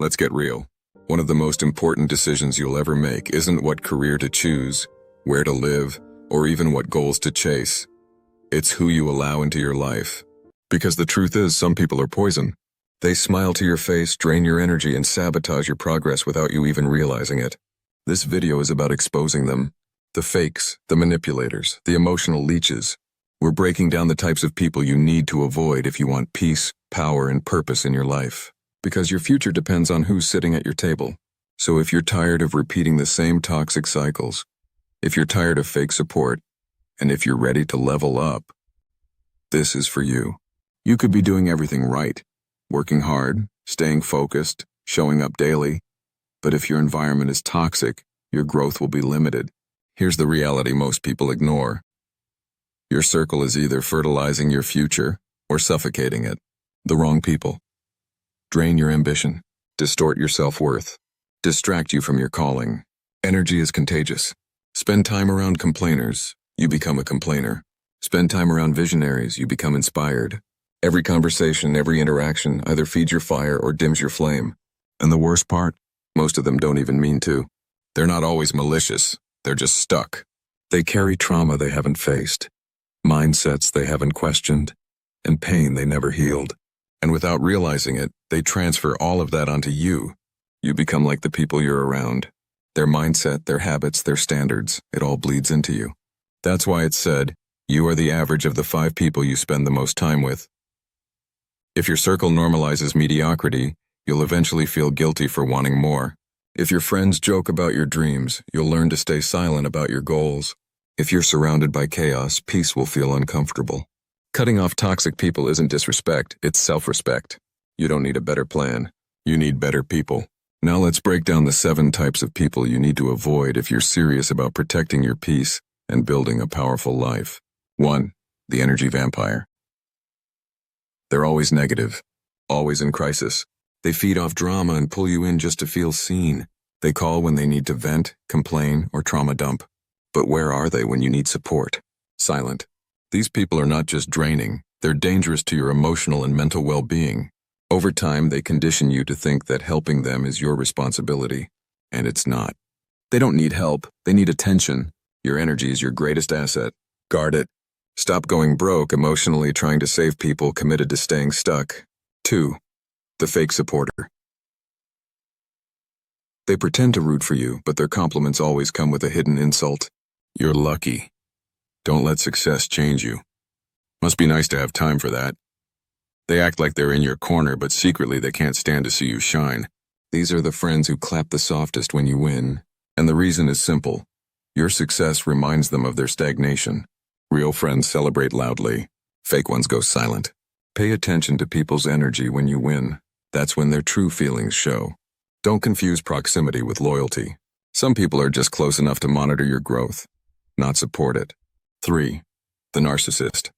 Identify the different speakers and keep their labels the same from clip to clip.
Speaker 1: Let's get real. One of the most important decisions you'll ever make isn't what career to choose, where to live, or even what goals to chase. It's who you allow into your life. Because the truth is, some people are poison. They smile to your face, drain your energy, and sabotage your progress without you even realizing it. This video is about exposing them. The fakes, the manipulators, the emotional leeches. We're breaking down the types of people you need to avoid if you want peace, power, and purpose in your life. Because your future depends on who's sitting at your table. So if you're tired of repeating the same toxic cycles, if you're tired of fake support, and if you're ready to level up, this is for you. You could be doing everything right, working hard, staying focused, showing up daily, but if your environment is toxic, your growth will be limited. Here's the reality most people ignore. Your circle is either fertilizing your future or suffocating it. The wrong people. Drain your ambition, distort your self-worth, distract you from your calling. Energy is contagious. Spend time around complainers, you become a complainer. Spend time around visionaries, you become inspired. Every conversation, every interaction either feeds your fire or dims your flame. And the worst part? Most of them don't even mean to. They're not always malicious, they're just stuck. They carry trauma they haven't faced, mindsets they haven't questioned, and pain they never healed. And without realizing it, they transfer all of that onto you. You become like the people you're around. Their mindset, their habits, their standards, it all bleeds into you. That's why it's said, you are the average of the 5 people you spend the most time with. If your circle normalizes mediocrity, you'll eventually feel guilty for wanting more. If your friends joke about your dreams, you'll learn to stay silent about your goals. If you're surrounded by chaos, peace will feel uncomfortable. Cutting off toxic people isn't disrespect, it's self-respect. You don't need a better plan. You need better people. Now let's break down the 7 types of people you need to avoid if you're serious about protecting your peace and building a powerful life. 1. The energy vampire. They're always negative, always in crisis. They feed off drama and pull you in just to feel seen. They call when they need to vent, complain, or trauma dump. But where are they when you need support? Silent. These people are not just draining, they're dangerous to your emotional and mental well-being. Over time, they condition you to think that helping them is your responsibility, and it's not. They don't need help, they need attention. Your energy is your greatest asset. Guard it. Stop going broke emotionally trying to save people committed to staying stuck. 2. The fake supporter. They pretend to root for you, but their compliments always come with a hidden insult. You're lucky. Don't let success change you. Must be nice to have time for that. They act like they're in your corner, but secretly they can't stand to see you shine. These are the friends who clap the softest when you win. And the reason is simple. Your success reminds them of their stagnation. Real friends celebrate loudly. Fake ones go silent. Pay attention to people's energy when you win. That's when their true feelings show. Don't confuse proximity with loyalty. Some people are just close enough to monitor your growth, not support it. 3. The narcissist.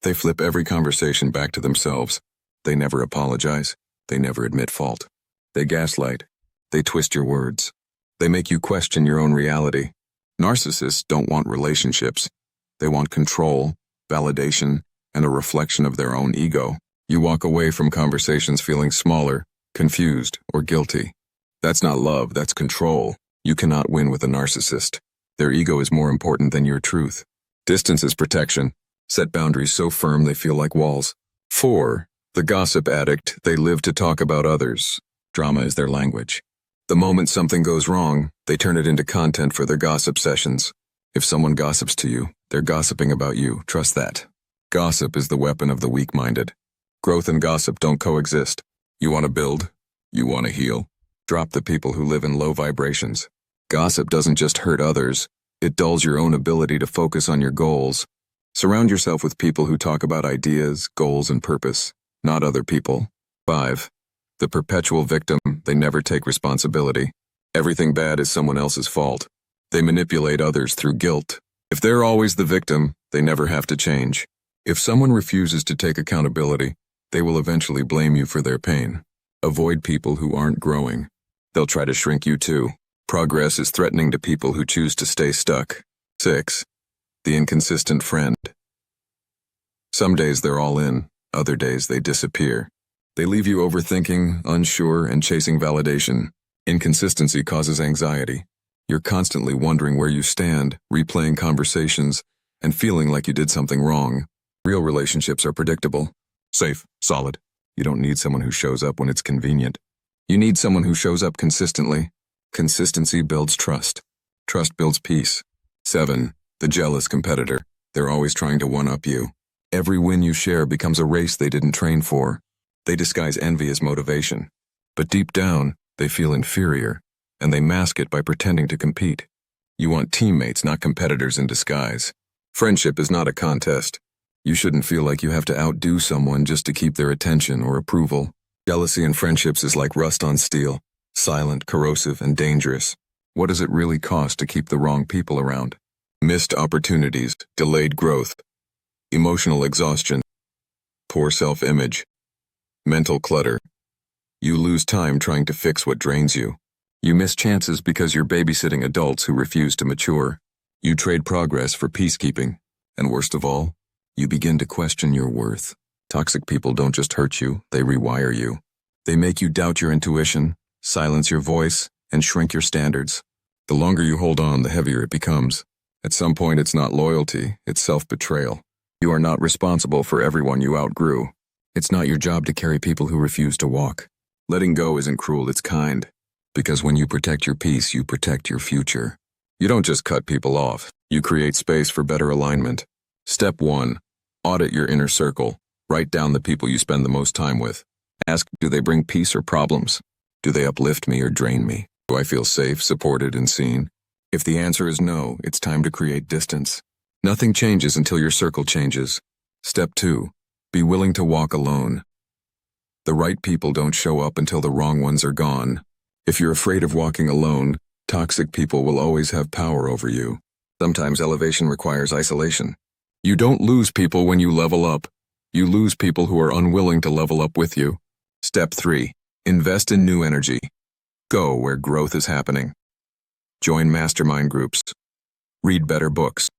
Speaker 1: They flip every conversation back to themselves. They never apologize. They never admit fault. They gaslight. They twist your words. They make you question your own reality. Narcissists don't want relationships. They want control, validation, and a reflection of their own ego. You walk away from conversations feeling smaller, confused, or guilty. That's not love, that's control. You cannot win with a narcissist. Their ego is more important than your truth. Distance is protection. Set boundaries so firm they feel like walls. 4. The gossip addict. They live to talk about others. Drama is their language. The moment something goes wrong, they turn it into content for their gossip sessions. If someone gossips to you, they're gossiping about you. Trust that. Gossip is the weapon of the weak-minded. Growth and gossip don't coexist. You want to build, you want to heal. Drop the people who live in low vibrations. Gossip doesn't just hurt others, it dulls your own ability to focus on your goals. Surround yourself with people who talk about ideas, goals, and purpose, not other people. 5. The perpetual victim. They never take responsibility. Everything bad is someone else's fault. They manipulate others through guilt. If they're always the victim, they never have to change. If someone refuses to take accountability, they will eventually blame you for their pain. Avoid people who aren't growing. They'll try to shrink you too. Progress is threatening to people who choose to stay stuck. 6. The inconsistent friend. Some days they're all in, other days they disappear. They leave you overthinking, unsure, and chasing validation. Inconsistency causes anxiety. You're constantly wondering where you stand, replaying conversations, and feeling like you did something wrong. Real relationships are predictable, safe, solid. You don't need someone who shows up when it's convenient. You need someone who shows up consistently. Consistency builds trust. Trust builds peace. 7. The jealous competitor. They're always trying to one-up you. Every win you share becomes a race they didn't train for. They disguise envy as motivation. But deep down, they feel inferior, and they mask it by pretending to compete. You want teammates, not competitors in disguise. Friendship is not a contest. You shouldn't feel like you have to outdo someone just to keep their attention or approval. Jealousy in friendships is like rust on steel, silent, corrosive, and dangerous. What does it really cost to keep the wrong people around? Missed opportunities, delayed growth, emotional exhaustion, poor self-image, mental clutter. You lose time trying to fix what drains you. You miss chances because you're babysitting adults who refuse to mature. You trade progress for peacekeeping. And worst of all, you begin to question your worth. Toxic people don't just hurt you, they rewire you. They make you doubt your intuition, silence your voice, and shrink your standards. The longer you hold on, the heavier it becomes. At some point, it's not loyalty, it's self-betrayal. You are not responsible for everyone you outgrew. It's not your job to carry people who refuse to walk. Letting go isn't cruel, it's kind. Because when you protect your peace, you protect your future. You don't just cut people off, you create space for better alignment. Step 1. Audit your inner circle. Write down the people you spend the most time with. Ask, do they bring peace or problems? Do they uplift me or drain me? Do I feel safe, supported, and seen? If the answer is no, it's time to create distance. Nothing changes until your circle changes. Step 2. Be willing to walk alone. The right people don't show up until the wrong ones are gone. If you're afraid of walking alone, toxic people will always have power over you. Sometimes elevation requires isolation. You don't lose people when you level up. You lose people who are unwilling to level up with you. Step 3. Invest in new energy. Go where growth is happening. Join mastermind groups. Read better books.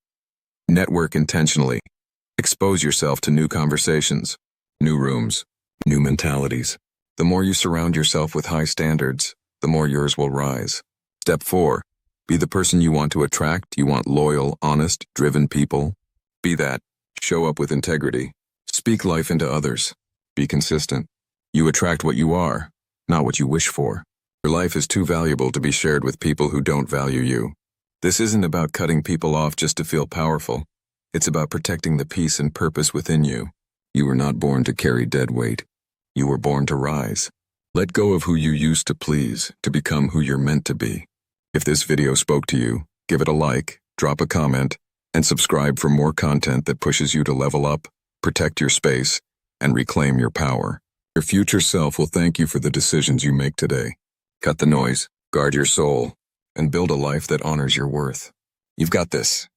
Speaker 1: Network intentionally. Expose yourself to new conversations, new rooms, new mentalities. The more you surround yourself with high standards, the more yours will rise. Step 4. Be the person you want to attract. You want loyal, honest, driven people. Be that. Show up with integrity. Speak life into others. Be consistent. You attract what you are, not what you wish for. Your life is too valuable to be shared with people who don't value you. This isn't about cutting people off just to feel powerful. It's about protecting the peace and purpose within you. You were not born to carry dead weight. You were born to rise. Let go of who you used to please to become who you're meant to be. If this video spoke to you, give it a like, drop a comment, and subscribe for more content that pushes you to level up, protect your space, and reclaim your power. Your future self will thank you for the decisions you make today. Cut the noise, guard your soul, and build a life that honors your worth. You've got this.